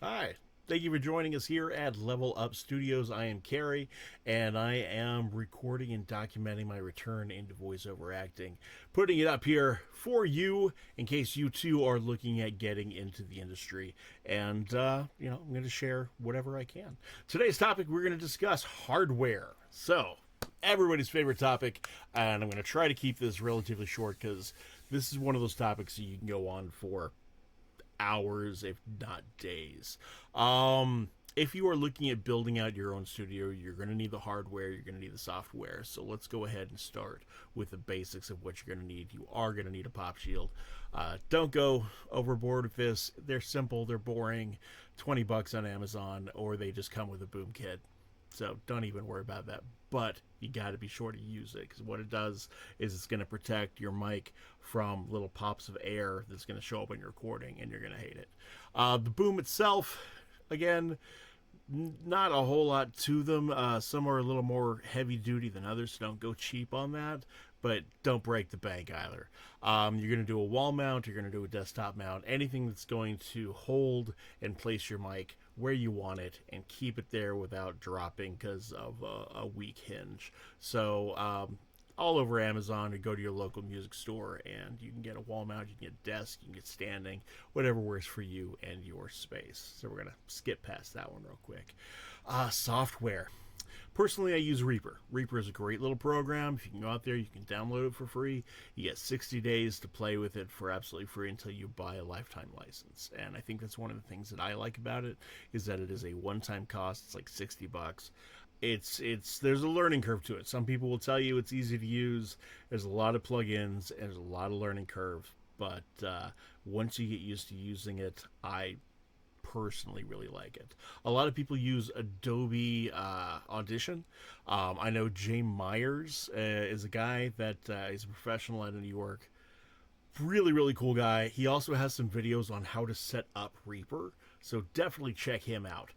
Hi. Thank you for joining us here at Lvl-Up Studios. I am Carrie, and I am recording and documenting my return into voiceover acting, putting it up here for you in case you too are looking at getting into the industry. And, I'm going to share whatever I can. Today's topic, we're going to discuss hardware. So, everybody's favorite topic, and I'm going to try to keep this relatively short because this is one of those topics that you can go on for hours, if not days. If you are looking at building out your own studio, you're going to need the hardware, you're going to need the software. So let's go ahead and start with the basics of what you're going to need. You are going to need a pop shield. Don't go overboard with this. They're simple, they're boring. 20 bucks on Amazon, or they just come with a boom kit. So don't even worry about that. But you got to be sure to use it because what it does is it's going to protect your mic from little pops of air that's going to show up on your recording, and you're going to hate it. The boom itself, again, not a whole lot to them. Some are a little more heavy duty than others, so don't go cheap on that. But don't break the bank either. You're going to do a wall mount, you're going to do a desktop mount, anything that's going to hold and place your mic where you want it and keep it there without dropping because of a weak hinge. So, all over Amazon, or go to your local music store and you can get a wall mount, you can get desk, you can get standing, whatever works for you and your space. So we're going to skip past that one real quick. Software. Personally, I use Reaper. Reaper is a great little program. If you can go out there, you can download it for free. You get 60 days to play with it for absolutely free until you buy a lifetime license. And I think that's one of the things that I like about it is that it is a one-time cost. It's like 60 bucks. It's there's a learning curve to it. Some people will tell you it's easy to use. There's a lot of plugins and there's a lot of learning curve. But once you get used to using it, I personally really like it. A lot of people use Adobe Audition. I know Jay Myers is a guy that is a professional out of New York. Really, really cool guy. He also has some videos on how to set up Reaper, so definitely check him out.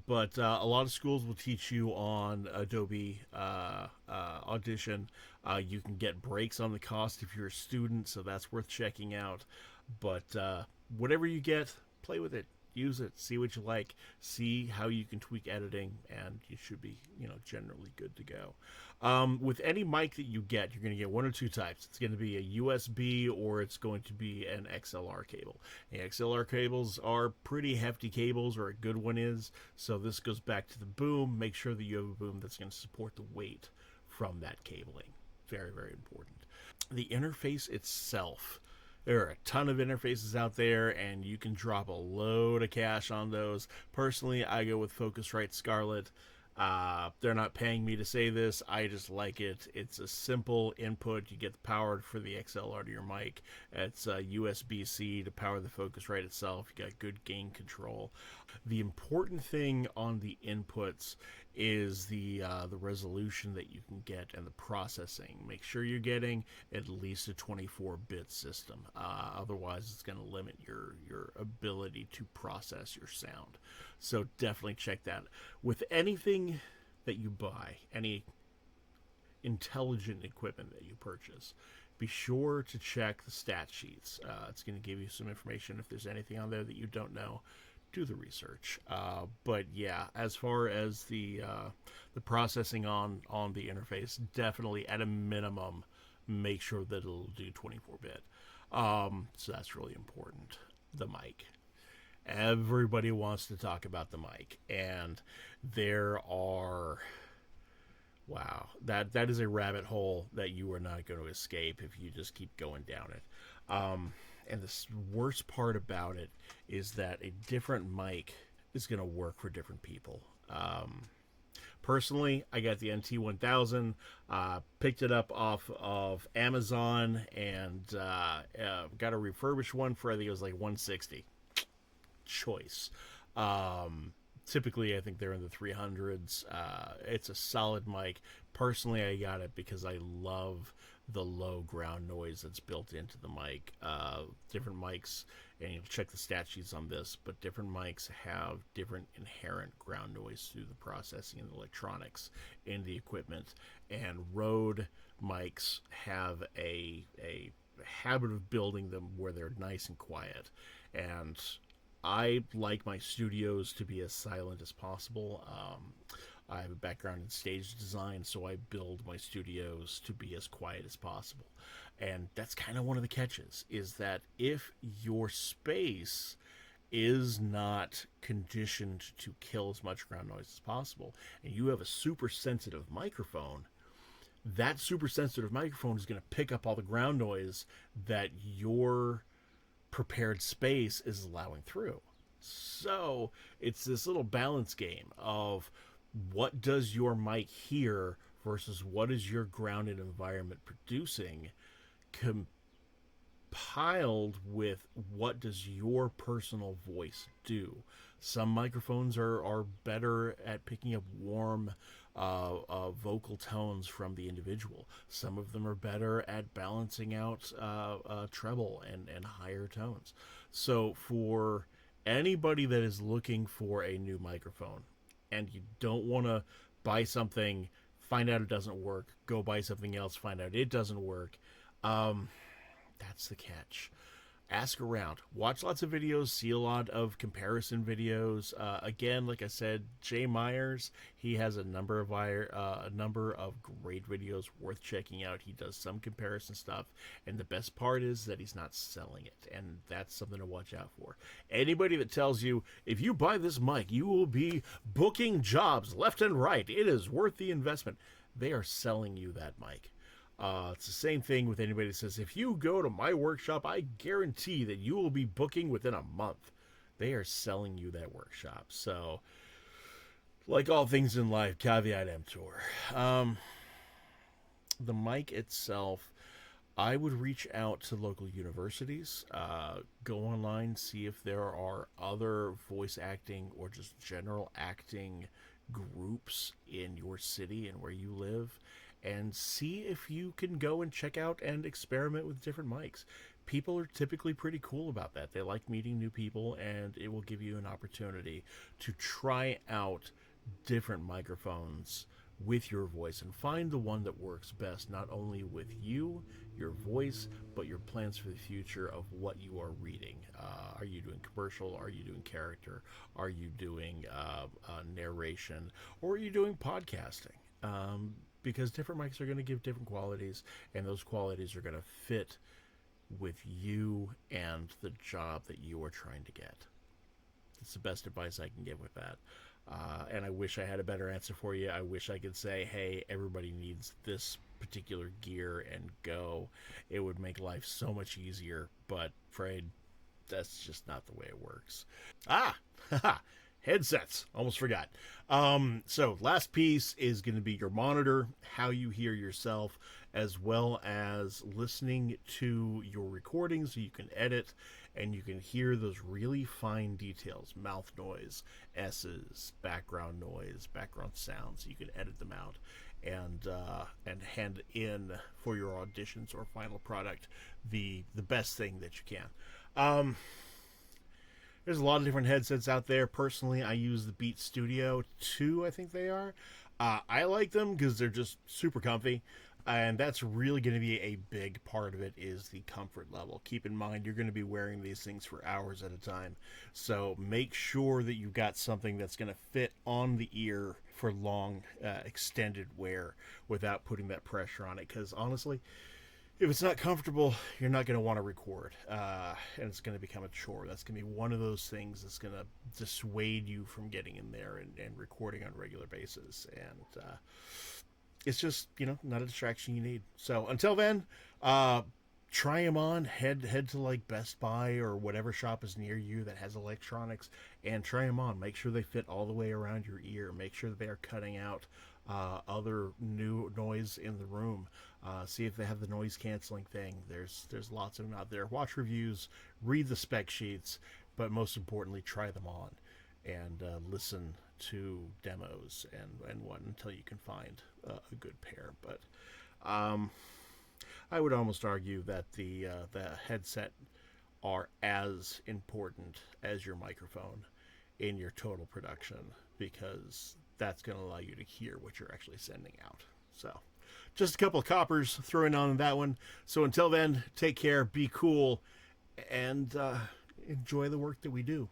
But a lot of schools will teach you on Adobe Audition. You can get breaks on the cost if you're a student, so that's worth checking out. But whatever you get, play with it, use it, see what you like, see how you can tweak editing, and you should be, generally good to go. With any mic that you get, you're going to get one or two types. It's going to be a USB or it's going to be an XLR cable. The XLR cables are pretty hefty cables, or a good one is. So this goes back to the boom. Make sure that you have a boom that's going to support the weight from that cabling. Very, very important. The interface itself, there are a ton of interfaces out there, and you can drop a load of cash on those. Personally, I go with Focusrite Scarlett. They're not paying me to say this. I just like it. It's a simple input. You get the power for the XLR to your mic. It's USB-C to power the Focusrite itself. You got good gain control. The important thing on the inputs is the resolution that you can get and the processing. Make sure you're getting at least a 24-bit system. Otherwise, it's going to limit your ability to process your sound. So definitely check that. With anything that you buy, any intelligent equipment that you purchase, be sure to check the stat sheets. It's going to give you some information. If there's anything on there that you don't know, do the research. But yeah, as far as the processing on the interface, definitely at a minimum, make sure that it'll do 24-bit. So that's really important. The mic. Everybody wants to talk about the mic, and there are, wow, that is a rabbit hole that you are not going to escape if you just keep going down it. And the worst part about it is that a different mic is going to work for different people. Personally, I got the NT1000, picked it up off of Amazon, and got a refurbished one for, I think it was like 160. Choice. Typically, I think they're in the 300s. It's a solid mic. Personally, I got it because I love the low ground noise that's built into the mic. Different mics, and you'll check the stat sheets on this, but different mics have different inherent ground noise through the processing and the electronics in the equipment. And Rode mics have a habit of building them where they're nice and quiet. And I like my studios to be as silent as possible. I have a background in stage design, so I build my studios to be as quiet as possible. And that's kind of one of the catches, is that if your space is not conditioned to kill as much ground noise as possible, and you have a super sensitive microphone, that super sensitive microphone is going to pick up all the ground noise that your prepared space is allowing through. So it's this little balance game of what does your mic hear versus what is your grounded environment producing, compiled with what does your personal voice do. Some microphones are better at picking up warm vocal tones from the individual. Some of them are better at balancing out treble and higher tones. So for anybody that is looking for a new microphone and you don't want to buy something, find out it doesn't work, go buy something else, find out it doesn't work, that's the catch. Ask around, watch lots of videos, see a lot of comparison videos. Again, like I said, Jay Myers, he has a number of great videos worth checking out. He does some comparison stuff, and the best part is that he's not selling it, and that's something to watch out for. Anybody that tells you if you buy this mic, you will be booking jobs left and right, it is worth the investment, they are selling you that mic. It's the same thing with anybody that says, if you go to my workshop, I guarantee that you will be booking within a month. They are selling you that workshop. So, like all things in life, caveat emptor. The mic itself, I would reach out to local universities, go online, see if there are other voice acting or just general acting groups in your city and where you live, and see if you can go and check out and experiment with different mics. People are typically pretty cool about that. They like meeting new people, and it will give you an opportunity to try out different microphones with your voice and find the one that works best, not only with you, your voice, but your plans for the future of what you are reading. Are you doing commercial? Are you doing character? Are you doing narration? Or are you doing podcasting? Because different mics are going to give different qualities, and those qualities are going to fit with you and the job that you are trying to get. It's the best advice I can give with that. And I wish I had a better answer for you. I wish I could say, hey, everybody needs this particular gear and go. It would make life so much easier, but afraid that's just not the way it works. Headsets. Almost forgot. So last piece is going to be your monitor, how you hear yourself, as well as listening to your recordings so you can edit and you can hear those really fine details, mouth noise, S's, background noise, background sounds. You can edit them out and hand in for your auditions or final product the best thing that you can. There's a lot of different headsets out there. Personally, I use the Beat Studio 2, I think they are. I like them because they're just super comfy, and that's really going to be a big part of it, is the comfort level. Keep in mind, you're going to be wearing these things for hours at a time, so make sure that you've got something that's going to fit on the ear for long, extended wear without putting that pressure on it, because honestly, if it's not comfortable, you're not going to want to record, and it's going to become a chore. That's going to be one of those things that's going to dissuade you from getting in there and recording on a regular basis. And it's just, not a distraction you need. So until then, try them on. Head to like Best Buy or whatever shop is near you that has electronics, and try them on. Make sure they fit all the way around your ear. Make sure that they are cutting out other new noise in the room. See if they have the noise canceling thing. There's lots of them out there. Watch reviews, read the spec sheets, but most importantly, try them on and listen to demos and what until you can find a good pair. But I would almost argue that the headset are as important as your microphone in your total production, because that's going to allow you to hear what you're actually sending out. So just a couple of coppers throwing on that one. So until then, take care, be cool, and enjoy the work that we do.